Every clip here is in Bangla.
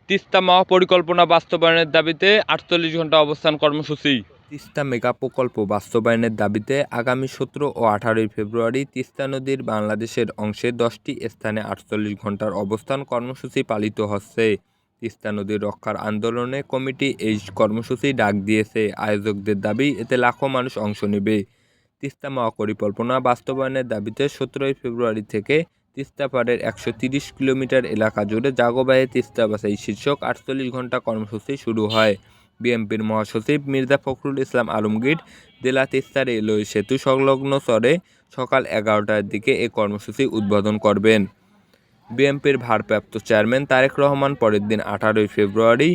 তিস্তা মহাপরিকল্পনা বাস্তবায়নের দাবিতে ৪৮ ঘন্টা অবস্থান কর্মসূচি। তিস্তা মেগা প্রকল্প বাস্তবায়নের দাবিতে আগামী ১৭ ও ১৮ ফেব্রুয়ারি তিস্তা নদীর বাংলাদেশের অংশে ১০টি স্থানে ৪৮ ঘন্টার অবস্থান কর্মসূচি পালিত হচ্ছে। তিস্তা নদীর রক্ষার আন্দোলনে কমিটি এই কর্মসূচি ডাক দিয়েছে। আয়োজকদের দাবি, এতে লাখো মানুষ অংশ নেবে। তিস্তা মহাপরিকল্পনা বাস্তবায়নের দাবিতে ১৭ ফেব্রুয়ারি থেকে তিস্তা পাড়ের ১৩০ কিলোমিটার এলাকা জুড়ে জাগো বাঁয়ে তিস্তা বাঁচাই শীর্ষক ৪৮ ঘন্টা কর্মসূচি শুরু হয়। বিএনপির মহাসচিব মির্জা ফখরুল ইসলাম আলমগীর জেলা তিস্তা রেলওয়ে সেতু সংলগ্ন চরে সকাল ১১টার দিকে এ কর্মসূচি উদ্বোধন করবেন। বিএনপির ভারপ্রাপ্ত চেয়ারম্যান তারেক রহমান পরের দিন ১৮ ফেব্রুয়ারি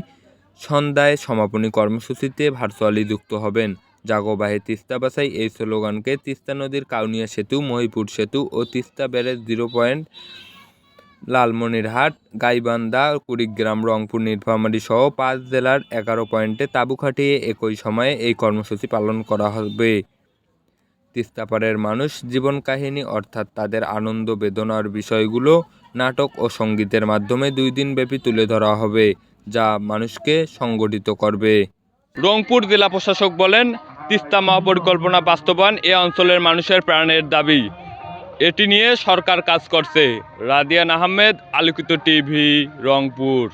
সন্ধ্যায় সমাপনী কর্মসূচিতে ভার্চুয়ালি যুক্ত হবেন। জাগো বাঁয়ে তিস্তা বাঁচাই এই স্লোগানকে তিস্তা নদীর কাউনিয়া সেতু, মহিপুর সেতু ও তিস্তা ব্যারেজ 0 পয়েন্ট, লালমনিরহাট, গাইবান্ধা, কুড়িগ্রাম, রংপুর, নীলফামারী সহ ৫ জেলার ১১ পয়েন্টে তাঁবু খাটিয়ে একই সময়ে এই কর্মসূচি পালন করা হবে। তিস্তা পাড়ের মানুষ জীবন কাহিনী অর্থাৎ তাদের আনন্দ বেদনার বিষয়গুলো নাটক ও সঙ্গীতের মাধ্যমে ২ দিনব্যাপী তুলে ধরা হবে, যা মানুষকে সংগঠিত করবে। রংপুর জেলা প্রশাসক বলেন, তিস্তা মহাপরিকল্পনা বাস্তবায়ন এ অঞ্চলের মানুষের প্রাণের দাবি। এটি নিয়ে সরকার কাজ করছে। রাদিয়ান আহমেদ, আলোকিত টিভি, রংপুর।